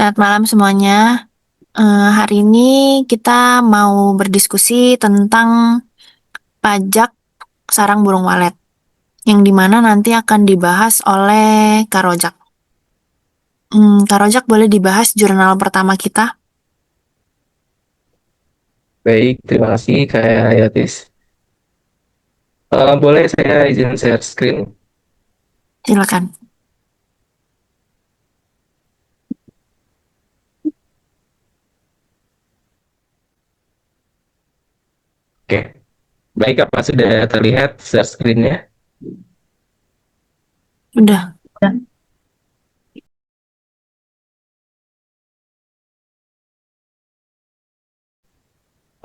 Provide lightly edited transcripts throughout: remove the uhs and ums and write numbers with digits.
Selamat malam semuanya. Hari ini kita mau berdiskusi tentang pajak sarang burung walet, yang dimana nanti akan dibahas oleh Kak Rojak. Kak Rojak boleh dibahas jurnal pertama kita? Baik, terima kasih Kak Yatis. Boleh saya izin share screen? Silakan. Oke, baik, apa sudah terlihat share screen-nya? Udah.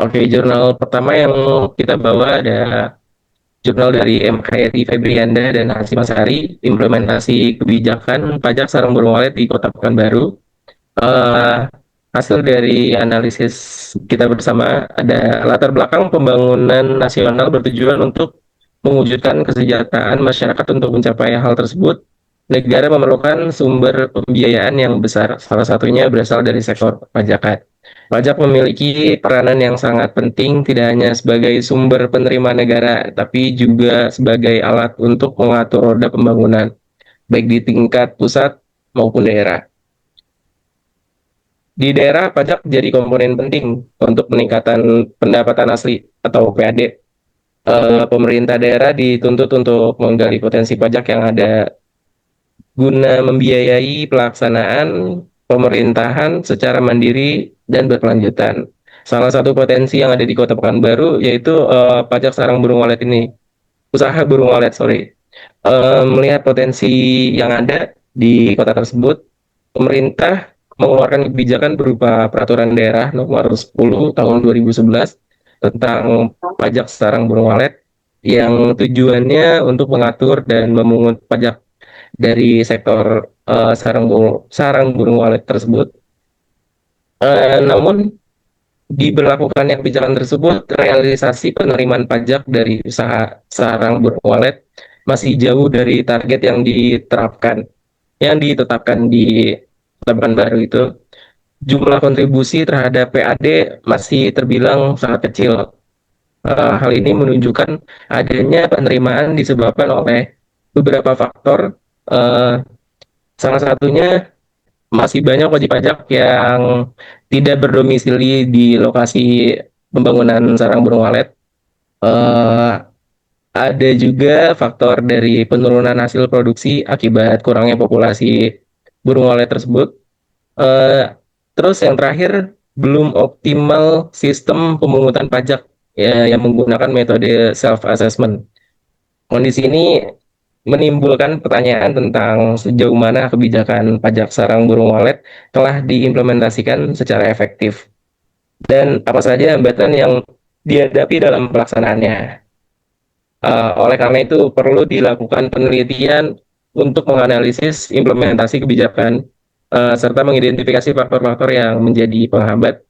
Oke, jurnal pertama yang kita bawa ada jurnal dari MKRI Febrianda dan Hasim Asari, implementasi kebijakan pajak sarang burung walet di Kota Pekanbaru. Eh, Hasil dari analisis kita bersama ada latar belakang pembangunan nasional bertujuan untuk mewujudkan kesejahteraan masyarakat. Untuk mencapai hal tersebut, negara memerlukan sumber pembiayaan yang besar, salah satunya berasal dari sektor pajakan. Pajak memiliki peranan yang sangat penting, tidak hanya sebagai sumber penerimaan negara, tapi juga sebagai alat untuk mengatur roda pembangunan, baik di tingkat pusat maupun daerah. Di daerah, pajak jadi komponen penting untuk peningkatan pendapatan asli atau PAD. Pemerintah daerah dituntut untuk menggali potensi pajak yang ada guna membiayai pelaksanaan pemerintahan secara mandiri dan berkelanjutan. Salah satu potensi yang ada di Kota Pekanbaru yaitu pajak sarang burung walet ini, usaha burung walet, sorry. Melihat potensi yang ada di kota tersebut, pemerintah mengeluarkan kebijakan berupa Peraturan Daerah Nomor 10 Tahun 2011 tentang pajak sarang burung walet, yang tujuannya untuk mengatur dan memungut pajak dari sektor sarang burung walet tersebut. Namun diberlakukannya kebijakan tersebut, realisasi penerimaan pajak dari usaha sarang burung walet masih jauh dari target yang ditetapkan di Labuan Baru itu. Jumlah kontribusi terhadap PAD masih terbilang sangat kecil. Hal ini menunjukkan adanya penerimaan disebabkan oleh beberapa faktor. Uh, Salah satunya, masih banyak wajib pajak yang tidak berdomisili di lokasi pembangunan sarang burung walet. Uh, ada juga faktor dari penurunan hasil produksi akibat kurangnya populasi burung walet tersebut. Uh, Terus yang terakhir, belum optimal sistem pemungutan pajak ya, yang menggunakan metode self assessment. Kondisi ini menimbulkan pertanyaan tentang sejauh mana kebijakan pajak sarang burung walet telah diimplementasikan secara efektif dan apa saja hambatan yang dihadapi dalam pelaksanaannya. Oleh karena itu, perlu dilakukan penelitian untuk menganalisis implementasi kebijakan, serta mengidentifikasi faktor-faktor yang menjadi penghambat,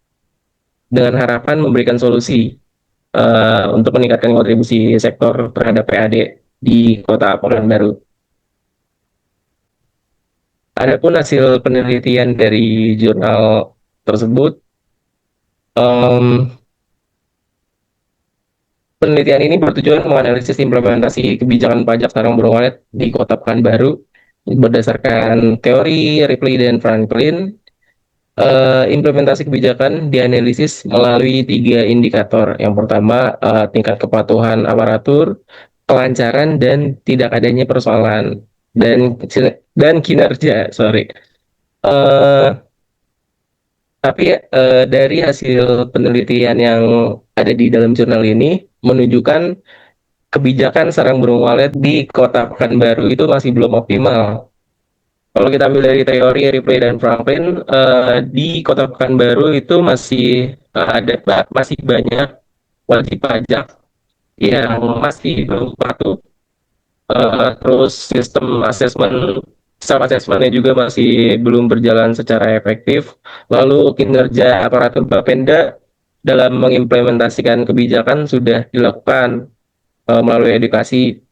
dengan harapan memberikan solusi untuk meningkatkan kontribusi sektor terhadap PAD di Kota Pekanbaru. Adapun hasil penelitian dari jurnal tersebut, em, penelitian ini bertujuan menganalisis implementasi kebijakan pajak sarang burung walet di Kota Pekanbaru berdasarkan teori Ripley dan Franklin. Implementasi kebijakan dianalisis melalui tiga indikator. Yang pertama, tingkat kepatuhan aparatur, kelancaran dan tidak adanya persoalan, dan kinerja. Sorry. Eh, tapi dari hasil penelitian yang ada di dalam jurnal ini menunjukkan kebijakan sarang burung walet di Kota Pekanbaru itu masih belum optimal. Kalau kita ambil dari teori Ripley dan Franklin, di Kota Pekanbaru itu masih banyak wajib pajak yang masih belum patuh. Terus sistem self assessmentnya juga masih belum berjalan secara efektif. Lalu kinerja aparatur Bapenda dalam mengimplementasikan kebijakan sudah dilakukan melalui edukasi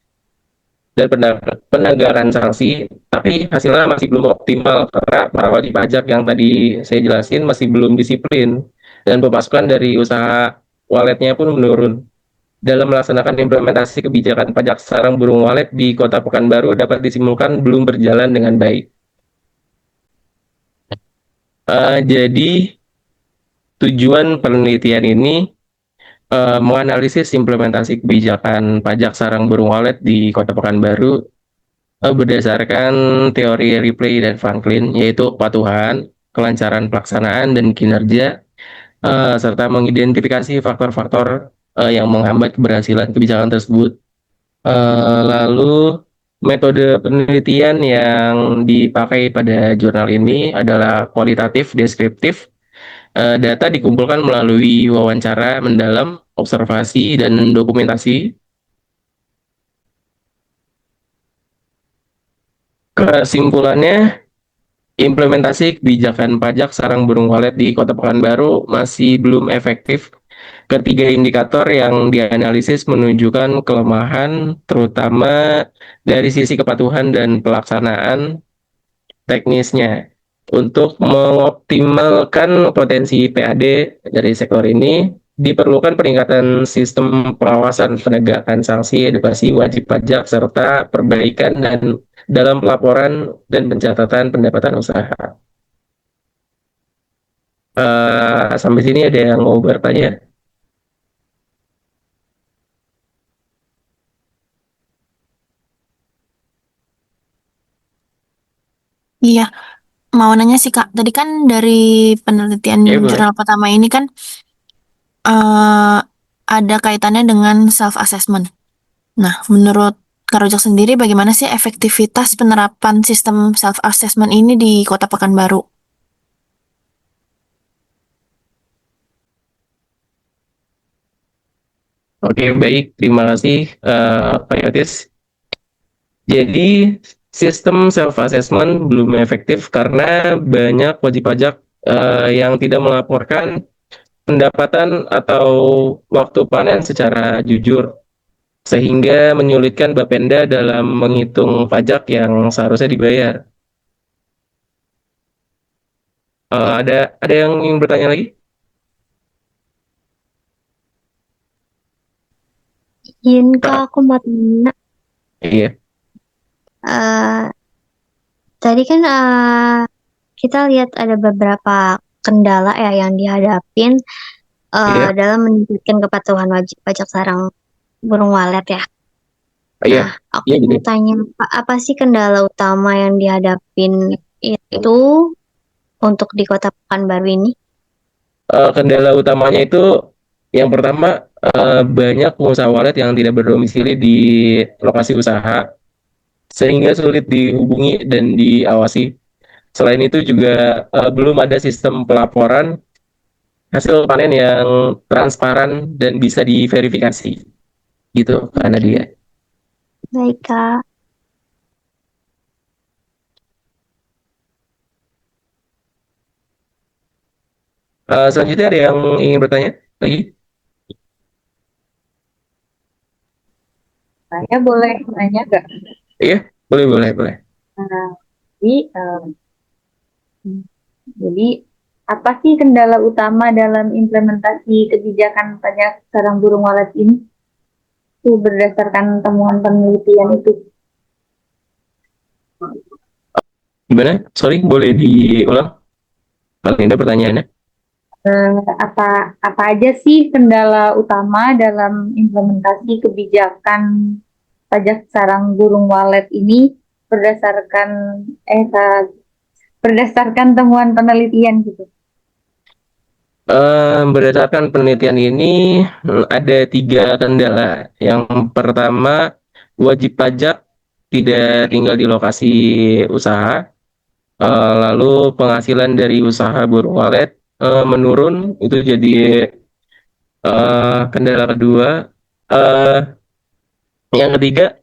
dan penegakan sanksi, tapi hasilnya masih belum optimal karena para wajib pajak yang tadi saya jelasin masih belum disiplin dan pemasukan dari usaha walletnya pun menurun. Dalam melaksanakan implementasi kebijakan pajak sarang burung walet di Kota Pekanbaru dapat disimpulkan belum berjalan dengan baik. Jadi tujuan penelitian ini menganalisis implementasi kebijakan pajak sarang burung walet di Kota Pekanbaru berdasarkan teori Ripley dan Franklin, yaitu kepatuhan, kelancaran pelaksanaan, dan kinerja, serta mengidentifikasi faktor-faktor yang menghambat keberhasilan kebijakan tersebut. Lalu, metode penelitian yang dipakai pada jurnal ini adalah kualitatif deskriptif. Data dikumpulkan melalui wawancara mendalam, observasi, dan dokumentasi. Kesimpulannya, implementasi kebijakan pajak sarang burung walet di Kota Pekanbaru masih belum efektif. Ketiga indikator yang dianalisis menunjukkan kelemahan, terutama dari sisi kepatuhan dan pelaksanaan teknisnya. Untuk mengoptimalkan potensi PAD dari sektor ini, diperlukan peningkatan sistem pengawasan, penegakan sanksi, edukasi wajib pajak, serta perbaikan dan dalam pelaporan dan pencatatan pendapatan usaha. Sampai sini ada yang mau bertanya? Iya, mau nanya sih Kak. Tadi kan dari penelitian Ya boleh. jurnal pertama ini kan eh, ada kaitannya dengan self assessment. Nah, menurut Kak Rojak sendiri bagaimana sih efektivitas penerapan sistem self assessment ini di Kota Pekanbaru? Oke, baik. Terima kasih, Pak Yotis. Jadi, sistem self-assessment belum efektif karena banyak wajib pajak yang tidak melaporkan pendapatan atau waktu panen secara jujur, sehingga menyulitkan Bapenda dalam menghitung pajak yang seharusnya dibayar. Ada yang ingin bertanya lagi? Izin Kak, Kak? aku mau tanya. Iya, eh, Tadi kan kita lihat ada beberapa kendala ya yang dihadapin iya, dalam meningkatkan kepatuhan wajib pajak sarang burung walet ya. iya, Nah, aku iya. Jadi, mau tanya apa sih kendala utama yang dihadapin itu untuk di Kota Pekanbaru ini? kendala utamanya itu yang pertama banyak pengusaha walet yang tidak berdomisili di lokasi usaha sehingga sulit dihubungi dan diawasi. Selain itu juga belum ada sistem pelaporan hasil panen yang transparan dan bisa diverifikasi. Gitu karena dia. Baik Kak. Selanjutnya ada yang ingin bertanya lagi? Saya boleh nanya nggak? Iya, boleh, boleh, boleh. Nah, jadi, jadi apa sih kendala utama dalam implementasi kebijakan pajak sarang burung walet ini? Itu berdasarkan temuan penelitian itu. Gimana? Sorry, boleh diulang? Paling ada pertanyaannya. Eh, apa apa aja sih kendala utama dalam implementasi kebijakan pajak sarang burung walet ini berdasarkan berdasarkan temuan penelitian gitu? Berdasarkan penelitian ini ada tiga kendala. Yang pertama, wajib pajak tidak tinggal di lokasi usaha. Lalu penghasilan dari usaha burung walet menurun, itu jadi kendala kedua. Eh, yang ketiga,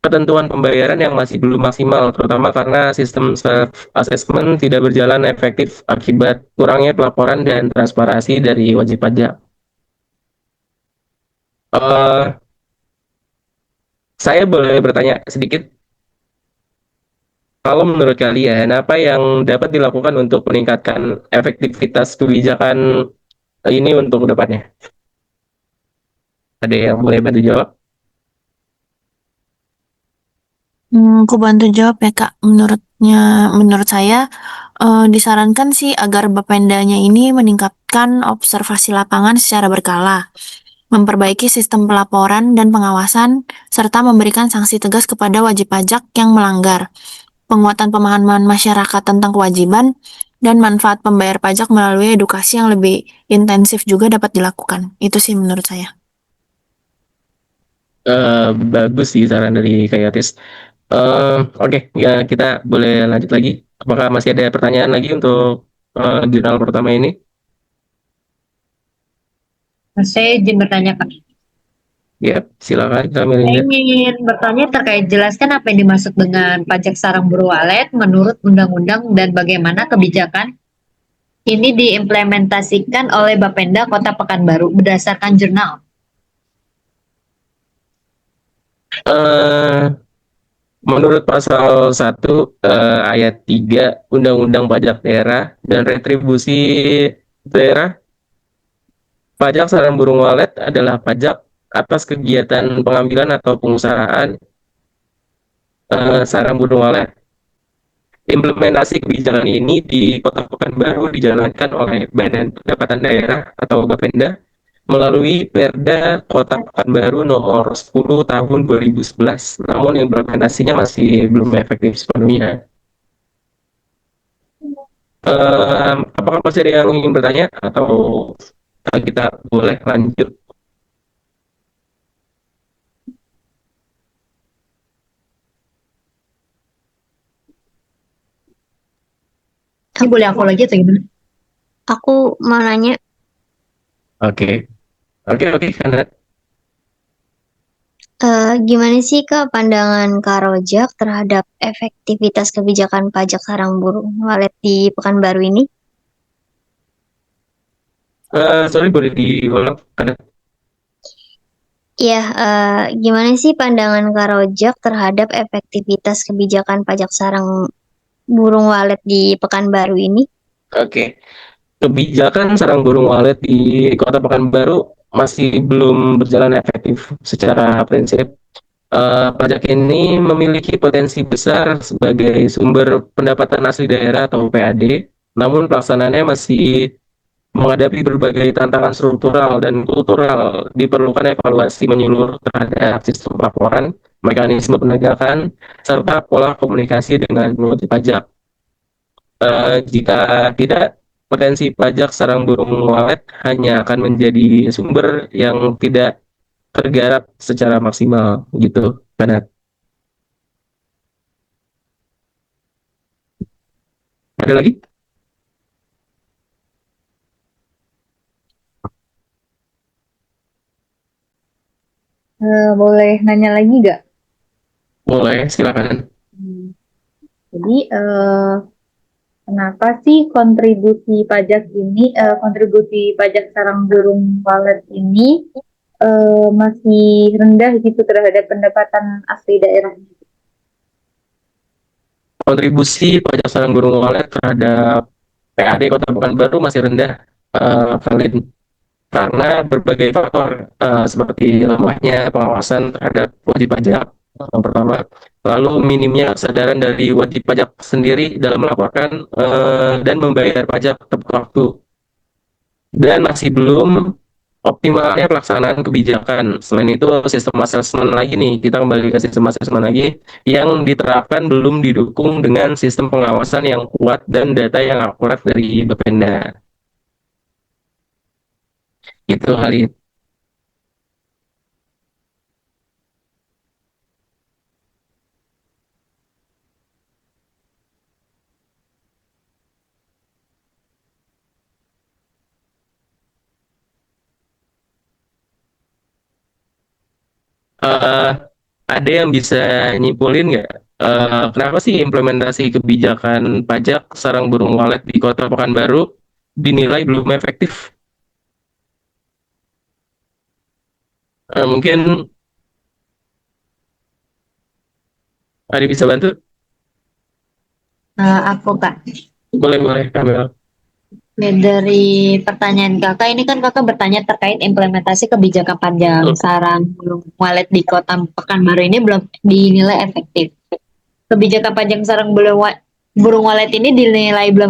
ketentuan pembayaran yang masih belum maksimal, terutama karena sistem self assessment tidak berjalan efektif akibat kurangnya pelaporan dan transparansi dari wajib pajak. Eh, Saya boleh bertanya sedikit? Kalau menurut kalian, apa yang dapat dilakukan untuk meningkatkan efektivitas kebijakan ini untuk depannya? Ada yang boleh bantu jawab? Aku bantu jawab ya Kak. Menurut saya disarankan sih agar Bapendanya ini meningkatkan observasi lapangan secara berkala, memperbaiki sistem pelaporan dan pengawasan, serta memberikan sanksi tegas kepada wajib pajak yang melanggar. Penguatan pemahaman masyarakat tentang kewajiban dan manfaat pembayar pajak melalui edukasi yang lebih intensif juga dapat dilakukan. Itu sih menurut saya. Bagus sih saran dari Kayatis. Oke, ya kita boleh lanjut lagi. Apakah masih ada pertanyaan lagi untuk jurnal pertama ini? Saya izin bertanya, Kak. Ya, silakan Kak Saya Melinda. ingin bertanya terkait jelaskan apa yang dimaksud dengan pajak sarang burung walet menurut undang-undang dan bagaimana kebijakan ini diimplementasikan oleh Bapenda Kota Pekanbaru berdasarkan jurnal. Eh, Menurut pasal 1 ayat 3 Undang-Undang Pajak Daerah dan Retribusi Daerah, pajak sarang burung walet adalah pajak atas kegiatan pengambilan atau pengusahaan sarang burung walet. Implementasi kebijakan ini di Kota Pekanbaru dijalankan oleh Badan Pendapatan Daerah atau Bapenda melalui Perda Kota Pekanbaru nomor 10 tahun 2011. Namun implementasinya masih belum efektif sepenuhnya. Apakah masih ada yang ingin bertanya atau kita boleh lanjut? Ini boleh aku lagi atau gimana? Aku mau nanya, Oke, oke, karena gimana sih Kak pandangan Kak Rojak terhadap efektivitas kebijakan pajak sarang burung walet di Pekanbaru ini? sorry boleh diulang karena Ya, gimana sih pandangan Kak Rojak terhadap efektivitas kebijakan pajak sarang burung walet di Pekanbaru ini? oke. Kebijakan sarang burung walet di Kota Pekanbaru masih belum berjalan efektif secara prinsip. Pajak ini memiliki potensi besar sebagai sumber pendapatan asli daerah atau PAD, namun pelaksanaannya masih menghadapi berbagai tantangan struktural dan kultural. Diperlukan evaluasi menyeluruh terhadap sistem laporan, mekanisme penegakan, serta pola komunikasi dengan wajib pajak. Jika tidak, potensi pajak sarang burung walet hanya akan menjadi sumber yang tidak tergarap secara maksimal gitu. Karena ada lagi? Boleh nanya lagi nggak? Boleh, silakan. Jadi, kenapa sih kontribusi pajak sarang burung walet ini masih rendah gitu terhadap pendapatan asli daerah? Kontribusi pajak sarang burung walet terhadap PAD Kota Pekanbaru masih rendah, valid karena berbagai faktor seperti lemahnya pengawasan terhadap wajib pajak yang pertama, lalu minimnya kesadaran dari wajib pajak sendiri dalam melaporkan dan membayar pajak tepat waktu, dan masih belum optimalnya pelaksanaan kebijakan. Selain itu, sistem assessment lagi nih, kita kembali ke sistem assessment lagi, yang diterapkan belum didukung dengan sistem pengawasan yang kuat dan data yang akurat dari Bapenda. Itu hal itu. Uh, ada yang bisa nyimpulin nggak? Kenapa sih implementasi kebijakan pajak sarang burung walet di Kota Pekanbaru dinilai belum efektif? Mungkin Ada bisa bantu? Aku Kak. Boleh Kamil. Ya, dari pertanyaan kakak ini kan kakak bertanya terkait implementasi kebijakan panjang sarang burung walet di Kota Pekanbaru ini belum dinilai efektif. Kebijakan panjang sarang burung walet ini dinilai belum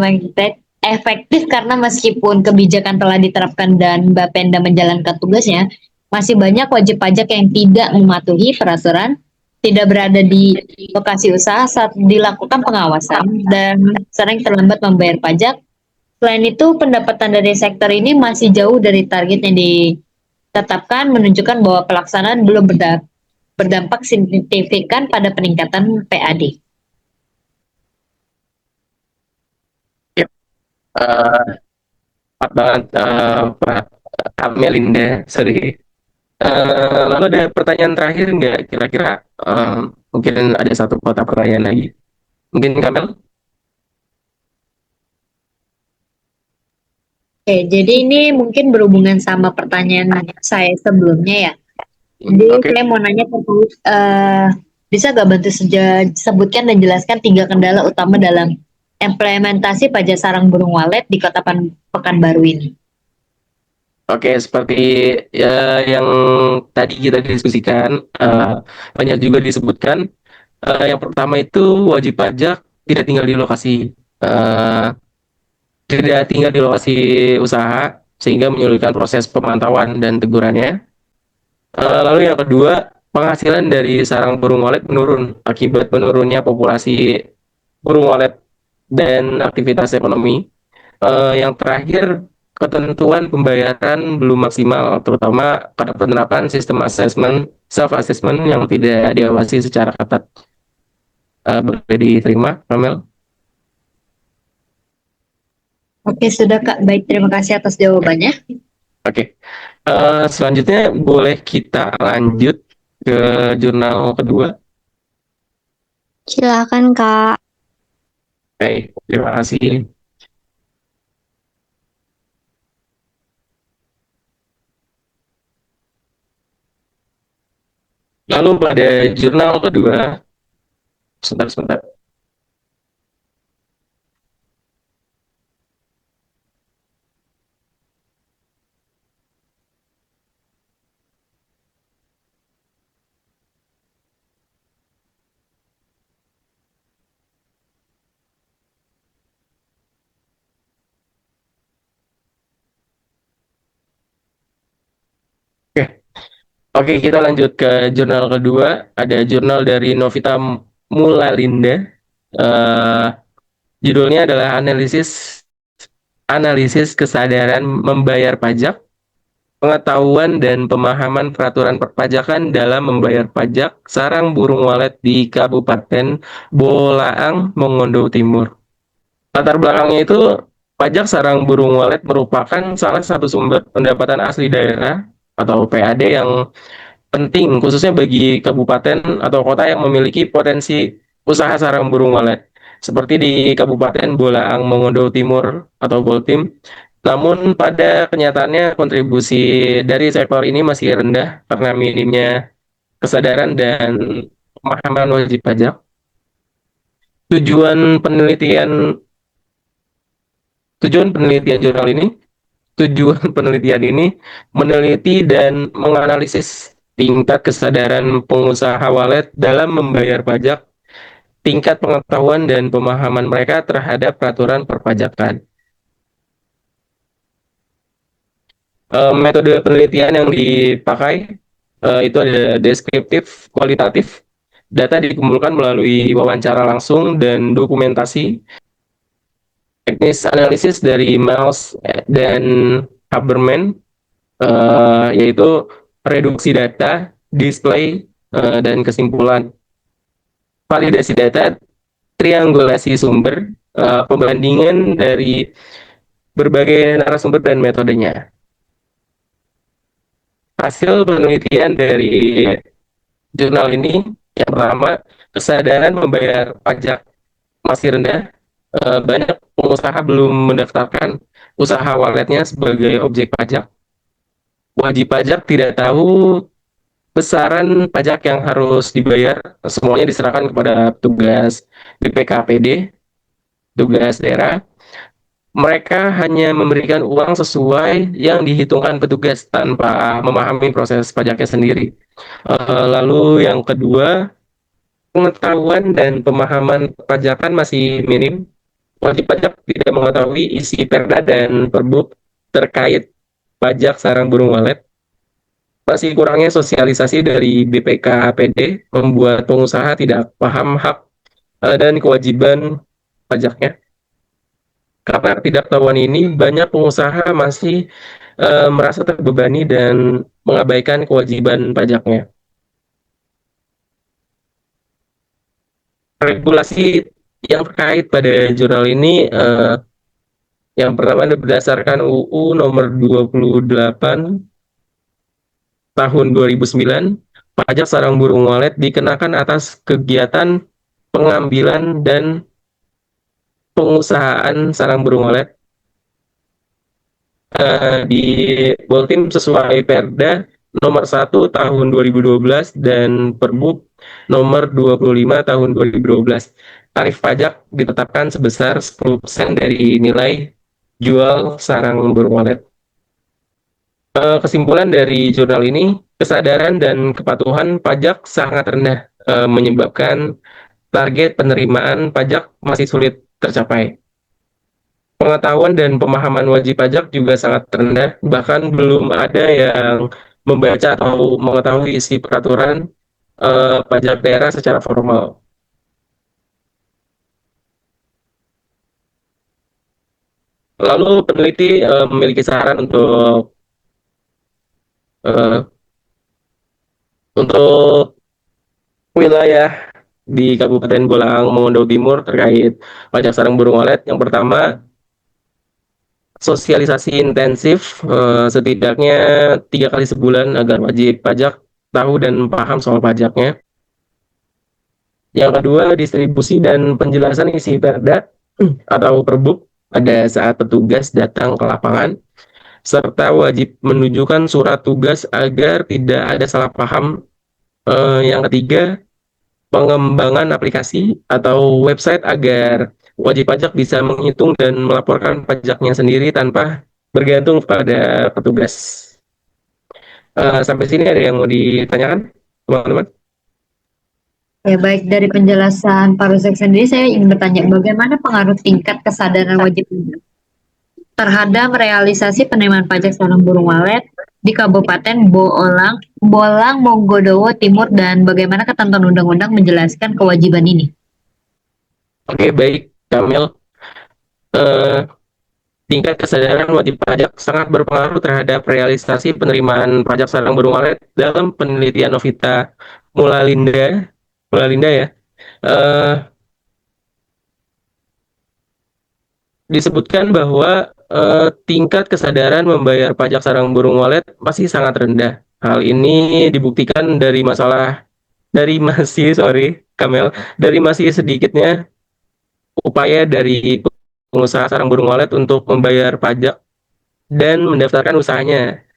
efektif karena meskipun kebijakan telah diterapkan dan Bapenda menjalankan tugasnya, masih banyak wajib pajak yang tidak mematuhi peraturan, tidak berada di lokasi usaha saat dilakukan pengawasan, dan sering terlambat membayar pajak. Selain itu, pendapatan dari sektor ini masih jauh dari target yang ditetapkan, menunjukkan bahwa pelaksanaan belum berdampak signifikan pada peningkatan PAD. Yep. Tepat banget, Pak Kamelinda, sorry. Lalu ada pertanyaan terakhir nggak kira-kira? Mungkin ada satu kotak pertanyaan lagi. Mungkin Kamel? Oke, jadi ini mungkin berhubungan sama pertanyaan saya sebelumnya ya. Jadi Oke. saya mau nanya terkait, bisa gak bantu sebutkan dan jelaskan 3 kendala utama dalam implementasi pajak sarang burung walet di Kota Pekanbaru ini? Oke, seperti ya, yang tadi kita diskusikan, banyak juga disebutkan. Yang pertama itu wajib pajak tidak tinggal di lokasi, tidak tinggal di lokasi usaha, sehingga menyulitkan proses pemantauan dan tegurannya. Lalu yang kedua, penghasilan dari sarang burung walet menurun akibat menurunnya populasi burung walet dan aktivitas ekonomi. Yang terakhir, ketentuan pembayaran belum maksimal, terutama pada penerapan sistem assessment, self assessment yang tidak diawasi secara ketat. Boleh diterima, Romel? Oke, sudah Kak. Baik, terima kasih atas jawabannya. Oke. Selanjutnya boleh kita lanjut ke jurnal kedua. Silakan Kak. Baik, terima kasih. Lalu pada jurnal kedua, sebentar. Oke, kita lanjut ke jurnal kedua. Ada jurnal dari Novita Mulalinda. Eh, Judulnya adalah analisis kesadaran membayar pajak, pengetahuan dan pemahaman peraturan perpajakan dalam membayar pajak sarang burung walet di Kabupaten Bolaang, Mongondo Timur. Latar belakangnya itu, pajak sarang burung walet merupakan salah satu sumber pendapatan asli daerah atau PAD yang penting khususnya bagi kabupaten atau kota yang memiliki potensi usaha sarang burung walet seperti di Kabupaten Bolaang Mongondo Timur atau Boltim. Namun pada kenyataannya kontribusi dari sektor ini masih rendah karena minimnya kesadaran dan pemahaman wajib pajak. Tujuan penelitian tujuan penelitian jurnal ini Tujuan penelitian ini meneliti dan menganalisis tingkat kesadaran pengusaha walet dalam membayar pajak, tingkat pengetahuan dan pemahaman mereka terhadap peraturan perpajakan. Metode penelitian yang dipakai itu ada deskriptif, kualitatif. Data dikumpulkan melalui wawancara langsung dan dokumentasi. Teknis analisis dari Miles dan Haberman, yaitu reduksi data, display, dan kesimpulan. Validasi data, triangulasi sumber, pembandingan dari berbagai narasumber dan metodenya. Hasil penelitian dari jurnal ini, yang pertama, kesadaran membayar pajak masih rendah. Banyak pengusaha belum mendaftarkan usaha waletnya sebagai objek pajak. Wajib pajak tidak tahu besaran pajak yang harus dibayar semuanya diserahkan kepada petugas BPKPD, tugas daerah. Mereka hanya memberikan uang sesuai yang dihitungkan petugas tanpa memahami proses pajaknya sendiri. Lalu yang kedua, pengetahuan dan pemahaman pajakan masih minim. Wajib pajak tidak mengetahui isi perda dan perbuk terkait pajak sarang burung walet. Masih kurangnya sosialisasi dari BPKPD membuat pengusaha tidak paham hak dan kewajiban pajaknya. Karena ketidaktahuan ini, banyak pengusaha masih merasa terbebani dan mengabaikan kewajiban pajaknya. Regulasi yang terkait pada jurnal ini, yang pertama berdasarkan UU nomor 28 tahun 2009, pajak sarang burung walet dikenakan atas kegiatan pengambilan dan pengusahaan sarang burung walet di Boltim sesuai Perda nomor 1 tahun 2012 dan Perbuk nomor 25 tahun 2012. Tarif pajak ditetapkan sebesar 10% dari nilai jual sarang burung walet. Kesimpulan dari jurnal ini, kesadaran dan kepatuhan pajak sangat rendah, menyebabkan target penerimaan pajak masih sulit tercapai. Pengetahuan dan pemahaman wajib pajak juga sangat rendah, bahkan belum ada yang membaca atau mengetahui isi peraturan pajak daerah secara formal. Lalu peneliti memiliki saran uh, untuk wilayah di Kabupaten Bolang Mongondo Timur terkait pajak sarang burung walet. Yang pertama, sosialisasi intensif setidaknya 3 kali sebulan agar wajib pajak tahu dan paham soal pajaknya. Yang kedua, distribusi dan penjelasan isi perda atau perbuk pada saat petugas datang ke lapangan, serta wajib menunjukkan surat tugas agar tidak ada salah paham. Yang ketiga, pengembangan aplikasi atau website agar wajib pajak bisa menghitung dan melaporkan pajaknya sendiri tanpa bergantung pada petugas. Sampai sini ada yang mau ditanyakan, teman-teman? Ya, baik, dari penjelasan Pak Rusek sendiri, saya ingin bertanya bagaimana pengaruh tingkat kesadaran wajib pajak terhadap realisasi penerimaan pajak sarang burung walet di Kabupaten Bolang Mongondo Timur, dan bagaimana ketentuan undang-undang menjelaskan kewajiban ini? Oke, baik, Kamil. Eh, Tingkat kesadaran wajib pajak sangat berpengaruh terhadap realisasi penerimaan pajak sarang burung walet. Dalam penelitian Novita Mulalinda ya, eh, disebutkan bahwa tingkat kesadaran membayar pajak sarang burung walet masih sangat rendah. Hal ini dibuktikan dari masih Kamel, dari masih sedikitnya upaya dari pengusaha sarang burung walet untuk membayar pajak dan mendaftarkan usahanya.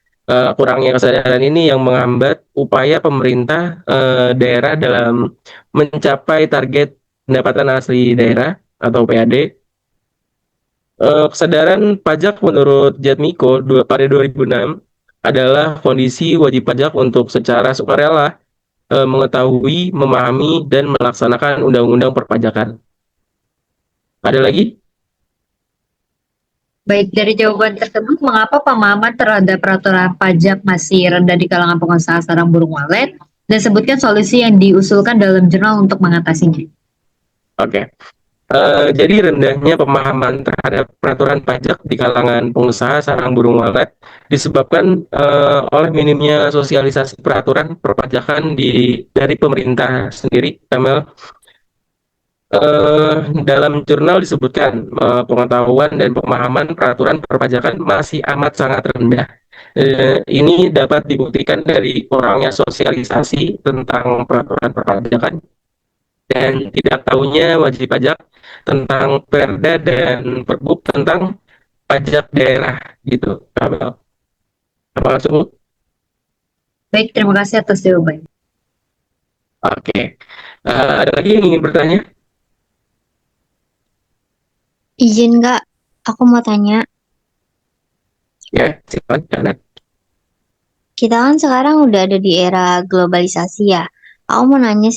Kurangnya kesadaran ini yang menghambat upaya pemerintah daerah dalam mencapai target pendapatan asli daerah atau PAD. Kesadaran pajak menurut Jatmiko pada 2006 adalah kondisi wajib pajak untuk secara sukarela mengetahui, memahami, dan melaksanakan undang-undang perpajakan. Ada lagi? Baik, dari jawaban tersebut, mengapa pemahaman terhadap peraturan pajak masih rendah di kalangan pengusaha sarang burung walet? Dan sebutkan solusi yang diusulkan dalam jurnal untuk mengatasinya. Oke. Jadi rendahnya pemahaman terhadap peraturan pajak di kalangan pengusaha sarang burung walet disebabkan oleh minimnya sosialisasi peraturan perpajakan dari pemerintah sendiri. Kamel, dalam jurnal disebutkan pengetahuan dan pemahaman peraturan perpajakan masih amat sangat rendah. Ini dapat dibuktikan dari kurangnya sosialisasi tentang peraturan perpajakan dan tidak tahunya wajib pajak tentang perda dan perbuk tentang pajak daerah gitu. Apa maksudmu? Baik, terima kasih atas jawabannya. Oke. Ada lagi yang ingin bertanya? Izin nggak? Aku mau tanya. Ya, silakan. Janet. Kita kan sekarang udah ada di era globalisasi ya. Aku mau nanya,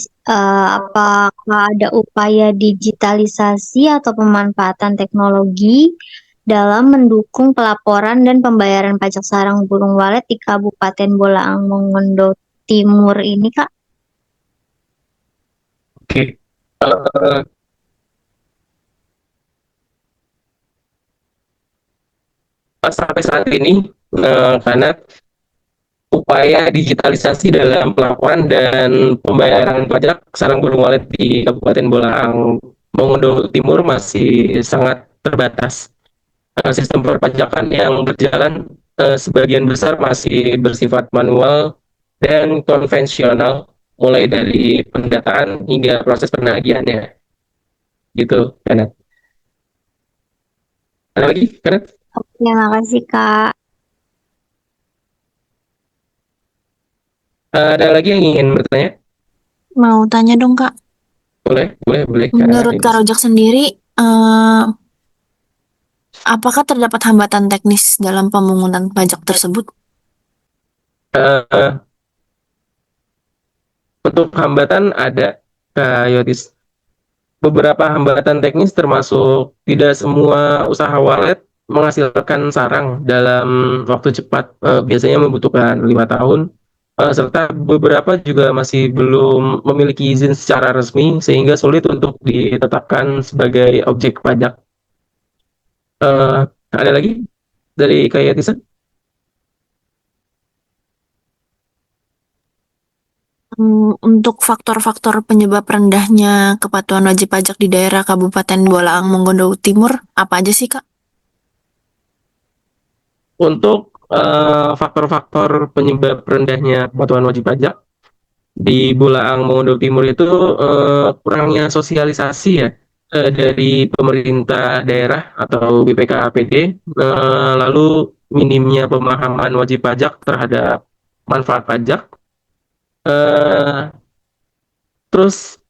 apakah ada upaya digitalisasi atau pemanfaatan teknologi dalam mendukung pelaporan dan pembayaran pajak sarang burung walet di Kabupaten Bolaang Mongondo Timur ini, Kak? Oke. Eh, Sampai saat ini, karena upaya digitalisasi dalam pelaporan dan pembayaran pajak sarang burung walet di Kabupaten Bolaang Mongondo Timur masih sangat terbatas. Sistem perpajakan yang berjalan sebagian besar masih bersifat manual dan konvensional, mulai dari pendataan hingga proses penagihannya. Gitu, Kenneth. Ada lagi, Kenneth? Oke, makasih, Kak. Ada lagi yang ingin bertanya? Mau tanya dong, Kak. Boleh, boleh, boleh. Menurut Kak Rojak sendiri, apakah terdapat hambatan teknis dalam pemungutan pajak tersebut? Eh, untuk hambatan ada, Kak Yotis. Beberapa hambatan teknis termasuk tidak semua usaha walet menghasilkan sarang dalam waktu cepat, biasanya membutuhkan 5 tahun, serta beberapa juga masih belum memiliki izin secara resmi sehingga sulit untuk ditetapkan sebagai objek pajak. Eh, ada lagi dari Kak Yatisa? Untuk faktor-faktor penyebab rendahnya kepatuhan wajib pajak di daerah Kabupaten Bolaang Mongondo Timur, apa aja sih, Kak? Untuk faktor-faktor penyebab rendahnya kepatuhan wajib pajak di Bulaang Mongondo Timur itu kurangnya sosialisasi ya, dari pemerintah daerah atau BPKAPD, lalu minimnya pemahaman wajib pajak terhadap manfaat pajak, eh, terus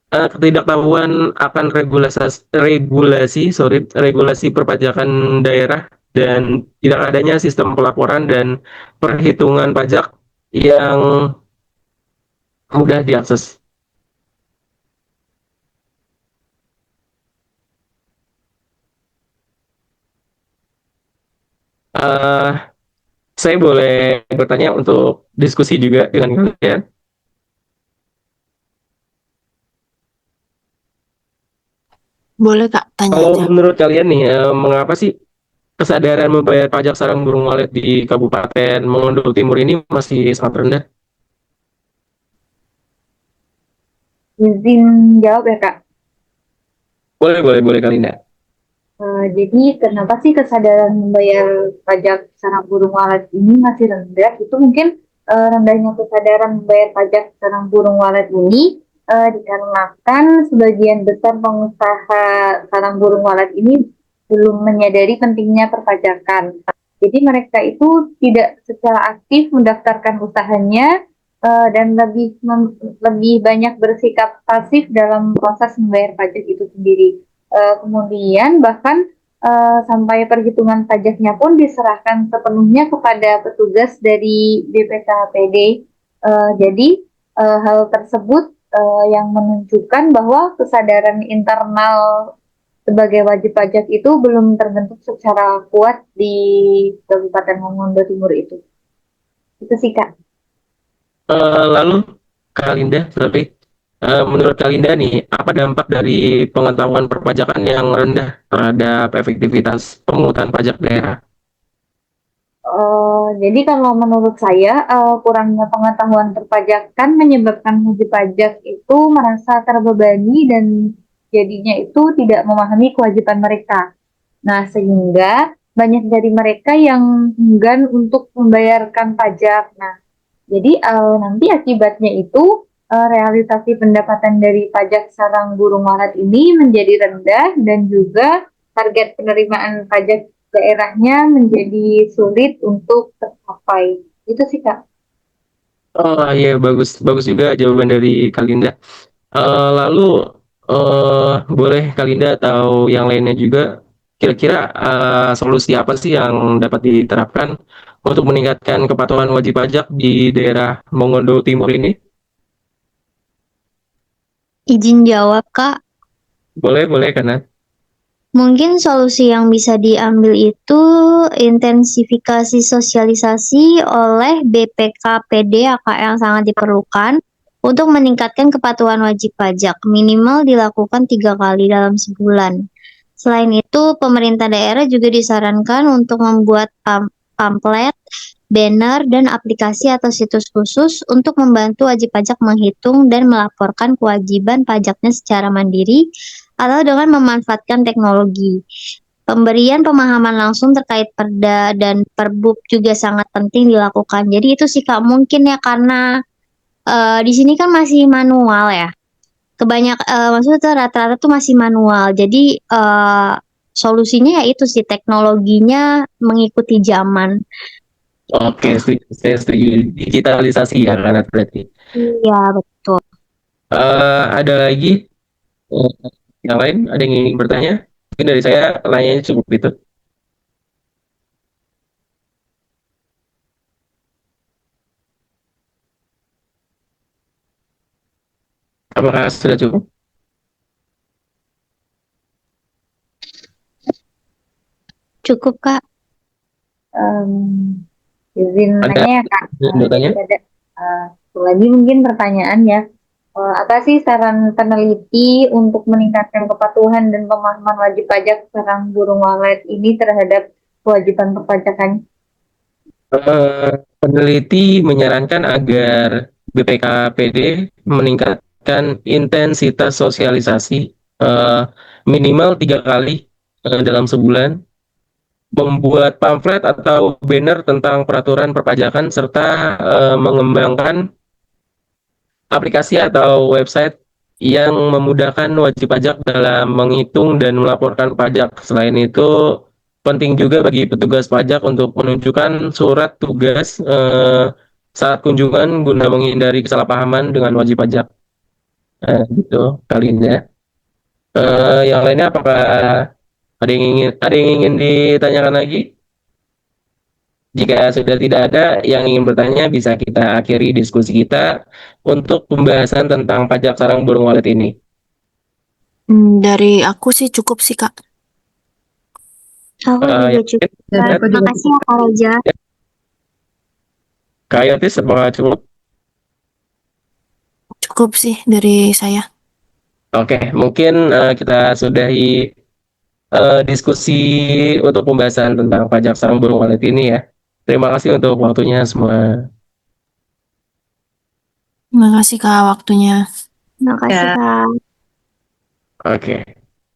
ketidaktahuan akan regulasi perpajakan daerah dan tidak adanya sistem pelaporan dan perhitungan pajak yang mudah diakses. Eh, saya boleh bertanya untuk diskusi juga dengan kalian. Boleh, Kak, tanya Kalau aja. menurut kalian nih, mengapa sih kesadaran membayar pajak sarang burung walet di Kabupaten Mongondo Timur ini masih sangat rendah? Izin jawab ya, Kak. Boleh, boleh, boleh Kalinda. Jadi kenapa sih kesadaran membayar pajak sarang burung walet ini masih rendah? Itu mungkin rendahnya kesadaran membayar pajak sarang burung walet ini dikarenakan sebagian besar pengusaha sarang burung walet ini belum menyadari pentingnya perpajakan. Jadi mereka itu tidak secara aktif mendaftarkan usahanya dan lebih banyak bersikap pasif dalam proses membayar pajak itu sendiri. Kemudian bahkan sampai perhitungan pajaknya pun diserahkan sepenuhnya kepada petugas dari BPKPD. Jadi hal tersebut yang menunjukkan bahwa kesadaran internal sebagai wajib pajak itu belum terbentuk secara kuat di Kabupaten Mongondo Timur itu. Itu sih, Kak. Lalu Kalinda, sorry. Menurut Kalinda nih, apa dampak dari pengetahuan perpajakan yang rendah terhadap efektivitas pemungutan pajak daerah? Jadi kalau menurut saya kurangnya pengetahuan perpajakan menyebabkan wajib pajak itu merasa terbebani dan jadinya itu tidak memahami kewajiban mereka. Nah, sehingga banyak dari mereka yang enggan untuk membayarkan pajak. Nah, jadi nanti akibatnya itu realisasi pendapatan dari pajak sarang burung walet ini menjadi rendah dan juga target penerimaan pajak daerahnya menjadi sulit untuk tercapai. Itu sih, Kak. Oh iya, bagus bagus juga jawaban dari Kalinda. Lalu boleh Kalinda atau yang lainnya juga kira-kira solusi apa sih yang dapat diterapkan untuk meningkatkan kepatuhan wajib pajak di daerah Mongondo Timur ini? Izin jawab, Kak. Boleh boleh karena Mungkin solusi yang bisa diambil itu intensifikasi sosialisasi oleh BPKPD ya Kak yang sangat diperlukan untuk meningkatkan kepatuhan wajib pajak minimal dilakukan 3 kali dalam sebulan. Selain itu, pemerintah daerah juga disarankan untuk membuat pamflet, banner, dan aplikasi atau situs khusus untuk membantu wajib pajak menghitung dan melaporkan kewajiban pajaknya secara mandiri atau dengan memanfaatkan teknologi. Pemberian pemahaman langsung terkait Perda dan Perbub juga sangat penting dilakukan. Jadi itu sih Kak, mungkin ya karena di sini kan masih manual ya. Maksudnya tuh rata-rata tuh masih manual. Jadi solusinya ya itu sih teknologinya mengikuti zaman. oke, saya setuju digitalisasi ya karena berarti. Iya, betul. Ada lagi eh, yang lain? Ada yang ingin bertanya? Mungkin dari saya lainnya cukup itu. Apakah sudah cukup? Cukup Kak. Izin Ada nanya ya Kak. yang bertanya? Jadi ada satu lagi mungkin pertanyaan ya. Apa sih saran peneliti untuk meningkatkan kepatuhan dan pemahaman wajib pajak sarang burung walet ini terhadap kewajiban perpajakan? Peneliti menyarankan agar BPKPD meningkatkan intensitas sosialisasi eh, minimal 3 kali dalam sebulan, membuat pamflet atau banner tentang peraturan perpajakan, serta mengembangkan aplikasi atau website yang memudahkan wajib pajak dalam menghitung dan melaporkan pajak. Selain itu, penting juga bagi petugas pajak untuk menunjukkan surat tugas saat kunjungan guna menghindari kesalahpahaman dengan wajib pajak. Gitu kali ini ya. Yang lainnya apakah ada yang ingin ditanyakan lagi? Jika sudah tidak ada yang ingin bertanya, bisa kita akhiri diskusi kita untuk pembahasan tentang pajak sarang burung walet ini. Dari aku sih cukup sih, Kak. Aku juga Yang cukup. Dan aku juga Makasih ya Kak Reja. Kak Yotis, apakah cukup? Cukup sih dari saya. Oke, mungkin kita sudahi diskusi untuk pembahasan tentang pajak sarang burung walet ini ya. Terima kasih untuk waktunya semua. Terima kasih, Kak, waktunya. Makasih ya. Kak. Oke.